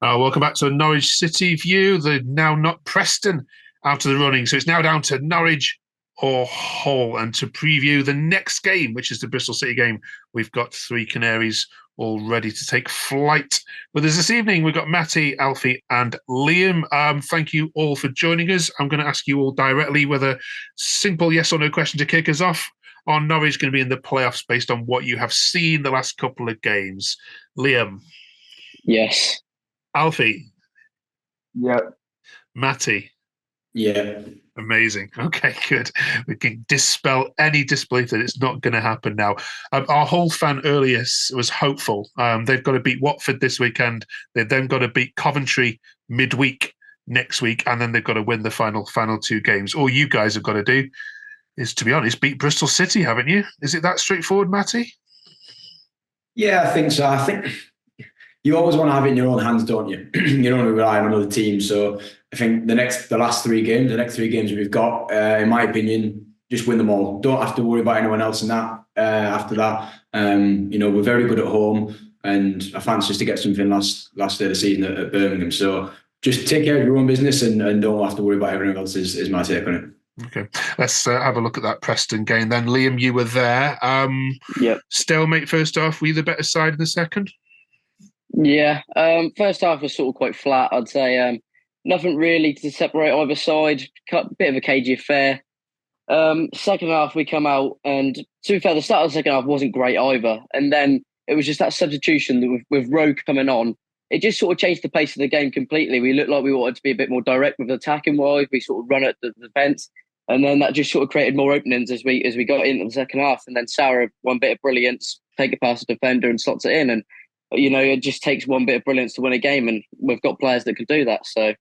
Welcome back to Norwich City View. They're now not Preston out of the running, so it's now down to Norwich or Hull. And to preview the next game, which is the Bristol City game, we've got three Canaries all ready to take flight. With us this evening, we've got Matty, Alfie, and Liam. Thank you all for joining us. I'm going to ask you all directly whether simple yes or no question to kick us off. Are Norwich going to be in the playoffs based on what you have seen the last couple of games? Liam? Yes. Alfie? Yeah. Matty? Yeah. Amazing. Okay, good. We can dispel any disbelief that it's not going to happen now. Our Hull fan earlier was hopeful. They've got to beat Watford this weekend. They've then got to beat Coventry midweek next week, and then they've got to win the final two games. All you guys have got to do is, to be honest, beat Bristol City, haven't you? Is it that straightforward, Matty? Yeah, I think so. I think you always want to have it in your own hands, don't you? You don't want to rely on another team. So I think the next three games we've got, in my opinion, just win them all. Don't have to worry about anyone else in that. After that, we're very good at home, and I fancy just to get something last day of the season at Birmingham. So just take care of your own business and don't have to worry about everyone else. Is my take on it. Okay, let's have a look at that Preston game then. Liam, you were there. Yep. Stalemate first half. Were you the better side in the second? Yeah. First half was sort of quite flat, I'd say. Nothing really to separate either side. Bit of a cagey affair. Second half, we come out, and to be fair, the start of the second half wasn't great either. And then it was just that substitution that with Rogue coming on, it just sort of changed the pace of the game completely. We looked like we wanted to be a bit more direct with attacking wise. We sort of run at the defence. And then that just sort of created more openings as we got into the second half. And then Sarah, one bit of brilliance, take it past the defender and slots it in. And, it just takes one bit of brilliance to win a game. And we've got players that can do that. So,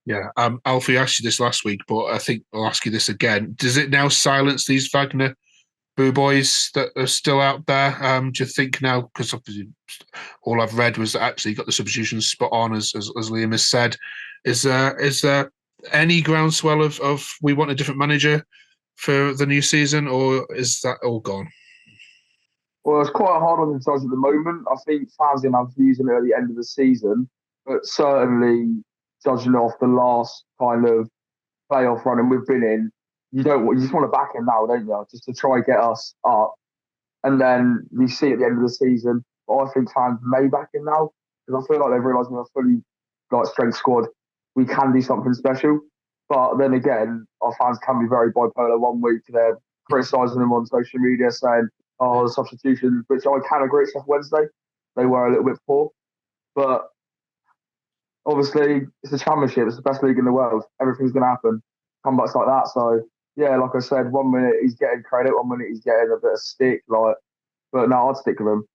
yeah. Alfie asked you this last week, but I think I'll ask you this again. Does it now silence these Wagner boo boys that are still out there? Do you think now, because obviously all I've read was that actually got the substitutions spot on, as Liam has said. Is there any groundswell of we want a different manager for the new season, or is that all gone? Well, it's quite hard on the judge at the moment. I think fans are going to have views on it at the end of the season, but certainly judging off the last kind of playoff running we've been in, you just want to back him now, don't you? Just to try and get us up, and then you see at the end of the season. But I think fans may back him now because I feel like they've realised with a fully strength squad, we can do something special. But then again, our fans can be very bipolar. One week they're criticising them on social media, saying, "Oh, the substitutions," which I can agree. Except Wednesday, they were a little bit poor. But obviously, it's a championship. It's the best league in the world. Everything's going to happen. Comebacks like that. So yeah, like I said, 1 minute he's getting credit, 1 minute he's getting a bit of stick. But no, I'd stick with him.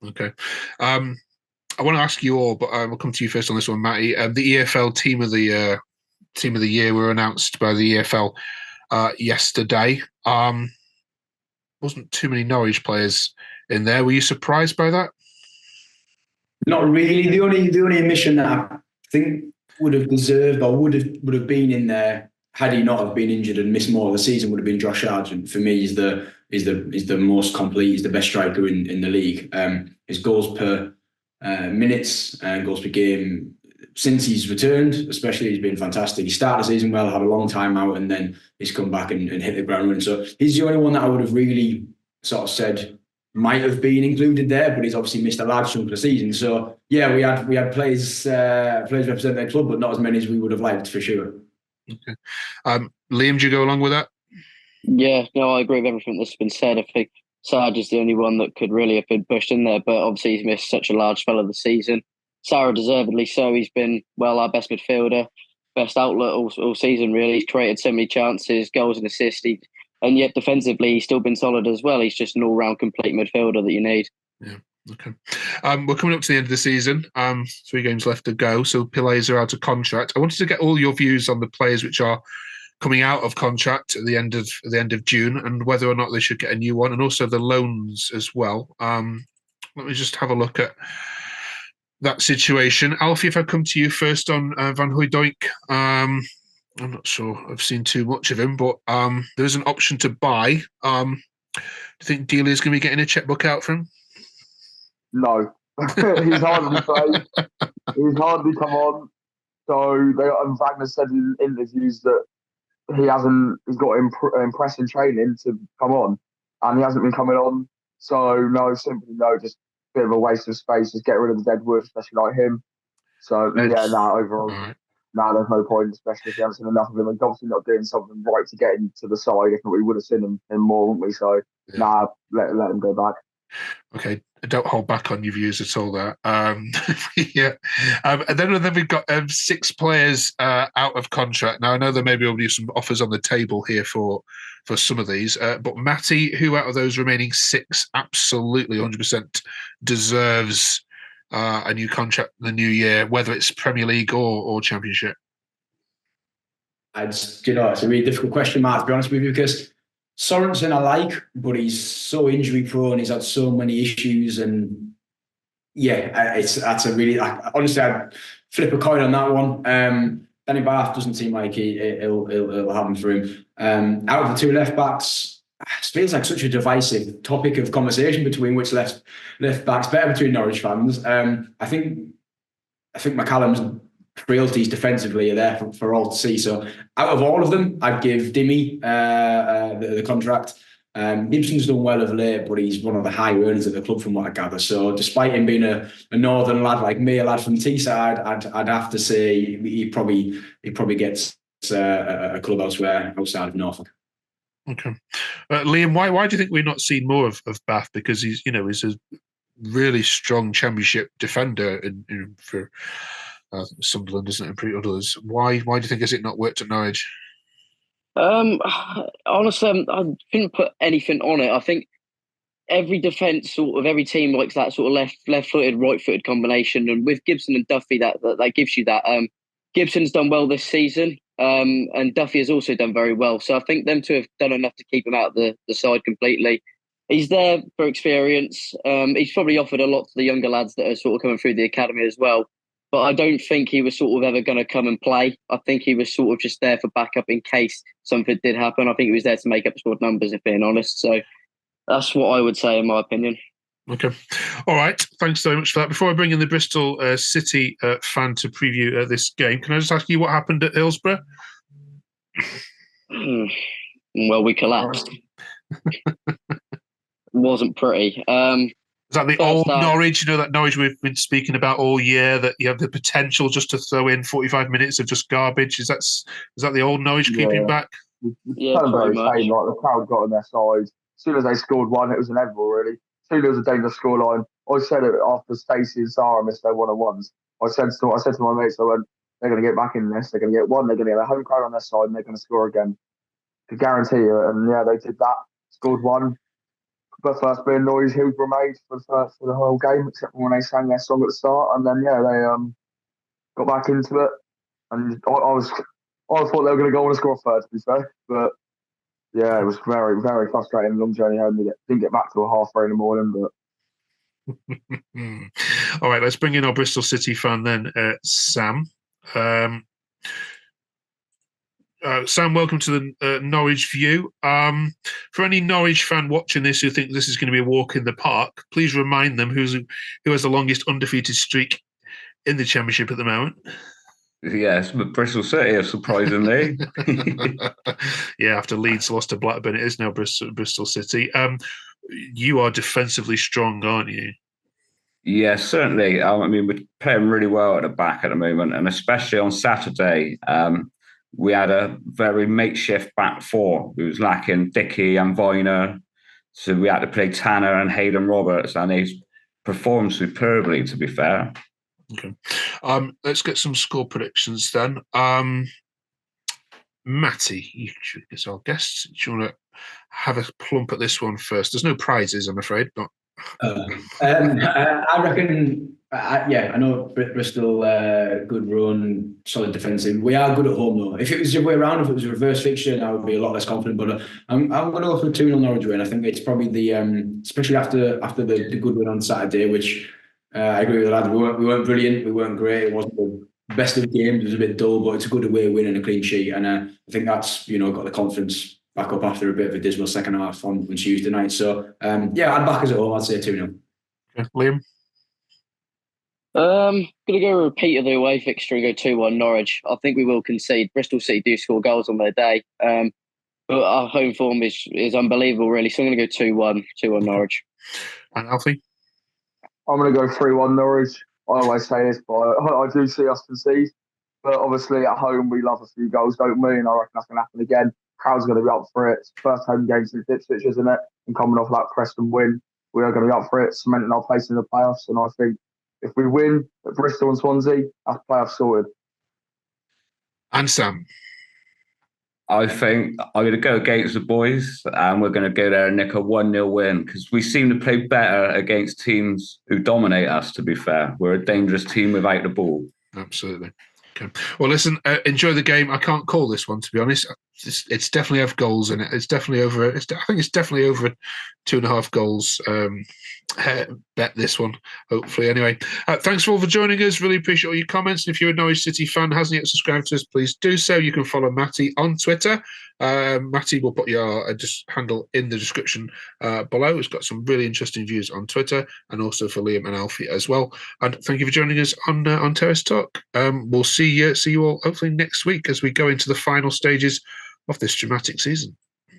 Okay. I want to ask you all, but we'll come to you first on this one, Matty. The EFL Team of the Year were announced by the EFL yesterday. Wasn't too many Norwich players in there. Were you surprised by that? Not really. The only omission that I think would have deserved or would have been in there had he not have been injured and missed more of the season would have been Josh Sargent. For me, he's the most complete. He's the best striker in the league. His goals per minutes and goals per game since he's returned, especially, he's been fantastic. He started the season well, had a long time out, and then he's come back and hit the ground running. So he's the only one that I would have really sort of said might have been included there, but he's obviously missed a large chunk of the season. So yeah, we had players represent their club, but not as many as we would have liked, for sure. Okay. Liam, do you go along with that? yeah, no, I agree with everything that's been said. I think Sarge is the only one that could really have been pushed in there, but obviously he's missed such a large spell of the season. Sarah deservedly so. He's been, our best midfielder, best outlet all season, really. He's created so many chances, goals and assists. And yet defensively, he's still been solid as well. He's just an all-round complete midfielder that you need. Yeah, okay. We're coming up to the end of the season. 3 games left to go, so players are out of contract. I wanted to get all your views on the players which are coming out of contract at the end of June, and whether or not they should get a new one, and also the loans as well. Let me just have a look at that situation. Alfie, if I come to you first on Van Hooijdonk. I'm not sure I've seen too much of him, but there is an option to buy. Do you think Delia's going to be getting a checkbook out for him? No. He's hardly played. He's hardly come on. So and Wagner said in interviews that he's got impressive training to come on, and he hasn't been coming on. So no, simply no, just a bit of a waste of space. Just get rid of the dead wood, especially like him. So overall, Right. there's no point, especially if you haven't seen enough of him. And obviously not doing something right to get him to the side. If not, we would have seen him more, wouldn't we? So let him go back. Okay, don't hold back on your views at all there. Yeah. And then we've got 6 players out of contract. Now, I know there may be already some offers on the table here for some of these, but Matty, who out of those remaining 6 absolutely 100% deserves a new contract in the new year, whether it's Premier League or Championship? It's a really difficult question, Mark, to be honest with you, because Sorensen I like, but he's so injury prone. He's had so many issues, and honestly, I'd flip a coin on that one. Danny Bath doesn't seem like it'll happen for him. Out of the 2 left backs, it feels like such a divisive topic of conversation between which left backs better between Norwich fans. I think McCallum's frailties defensively are there for all to see. So out of all of them, I'd give Dimmy the contract. Gibson's done well of late, but he's one of the high earners at the club from what I gather. So despite him being a northern lad like me, a lad from Teesside, I'd have to say he probably gets a club elsewhere outside of Norfolk. Okay, Liam, why do you think we're not seeing more of Bath? Because he's a really strong Championship defender for Sunderland, isn't it, and others. Why do you think has it not worked at Norwich? Honestly, I couldn't put anything on it. I think every defence, sort of every team likes that sort of left-footed, right-footed combination, and with Gibson and Duffy, that gives you that. Gibson's done well this season, and Duffy has also done very well. So I think them 2 have done enough to keep him out of the side completely. He's there for experience. He's probably offered a lot to the younger lads that are sort of coming through the academy as well. But I don't think he was sort of ever going to come and play. I think he was sort of just there for backup in case something did happen. I think he was there to make up squad numbers, if being honest. So that's what I would say, in my opinion. Okay. All right. Thanks so much for that. Before I bring in the Bristol City fan to preview this game, can I just ask you what happened at Hillsborough? Well, we collapsed. It wasn't pretty. Is that the old Norwich? That Norwich we've been speaking about all year, that you have the potential just to throw in 45 minutes of just garbage. Is that the old Norwich keeping back? Yeah, pretty much. Like the crowd got on their side. As soon as they scored one, it was inevitable, really. 2-0 was a dangerous scoreline. I said it after Stacey and Sarah missed their 1-on-1s. I said to my mates, they're going to get back in this. They're going to get one. They're going to get a home crowd on their side, and they're going to score again. To guarantee you. And they did that. Scored one. The first being noise Hillsborough made for the whole game, except for when they sang their song at the start, and then they got back into it, and I thought they were going to go on and score a third, to be fair, but it was very, very frustrating. Long journey home. Didn't get back till 3:30 in the morning, but all right, let's bring in our Bristol City fan then, Sam. Sam, welcome to the Norwich View. For any Norwich fan watching this who think this is going to be a walk in the park, please remind them who has the longest undefeated streak in the Championship at the moment. Yes, but Bristol City, surprisingly. After Leeds lost to Blackburn, it is now Bristol City. You are defensively strong, aren't you? Yes, certainly. We're playing really well at the back at the moment, and especially on Saturday. We had a very makeshift back 4. We was lacking Dickey and Viner, so we had to play Tanner and Hayden Roberts, and he's performed superbly, to be fair. Okay. Let's get some score predictions then. Matty, you should get our guest. Do you want to have a plump at this one first? There's no prizes, I'm afraid. Not. I reckon. I know Bristol, good run, solid defensive. We are good at home though. If it was the other way around, if it was a reverse fixture, I would be a lot less confident. But I'm going to go for a 2-0 Norwich win. I think it's probably the especially after the good win on Saturday, which I agree with the lads. We weren't brilliant. We weren't great. It wasn't the best of games. It was a bit dull, but it's a good away win and a clean sheet. And I think that's got the confidence back up after a bit of a dismal second half on Tuesday night. So I'd back us at home. I'd say 2-0. Okay. Liam. Gonna go repeat of the away fixture and go 2-1 Norwich. I think we will concede. Bristol City do score goals on their day. But our home form is unbelievable, really. So I'm going to go 2-1 Norwich. And Alfie? I'm going to go 3-1 Norwich. I always say this, but I do see us concede. But obviously at home, we love a few goals, don't we? And I reckon that's going to happen again. Crowd's going to be up for it. It's the first home game since Ipswich, isn't it? And coming off that Preston win, we are going to be up for it, cementing our place in the playoffs. And I think if we win at Bristol and Swansea, that's playoff sorted. And Sam? I think I'm going to go against the boys, and we're going to go there and nick a 1-0 win, because we seem to play better against teams who dominate us, to be fair. We're a dangerous team without the ball. Absolutely. Okay. Well, listen, enjoy the game. I can't call this one, to be honest. It's definitely have goals in it. It's definitely over. I think it's definitely over 2.5 goals. Bet this one, hopefully. Anyway, thanks all for joining us. Really appreciate all your comments. And if you're a Norwich City fan, hasn't yet subscribed to us, please do so. You can follow Matty on Twitter. Matty will put your handle in the description below. He's got some really interesting views on Twitter, and also for Liam and Alfie as well. And thank you for joining us on Terrace Talk. We'll see you all hopefully next week as we go into the final stages of this dramatic season.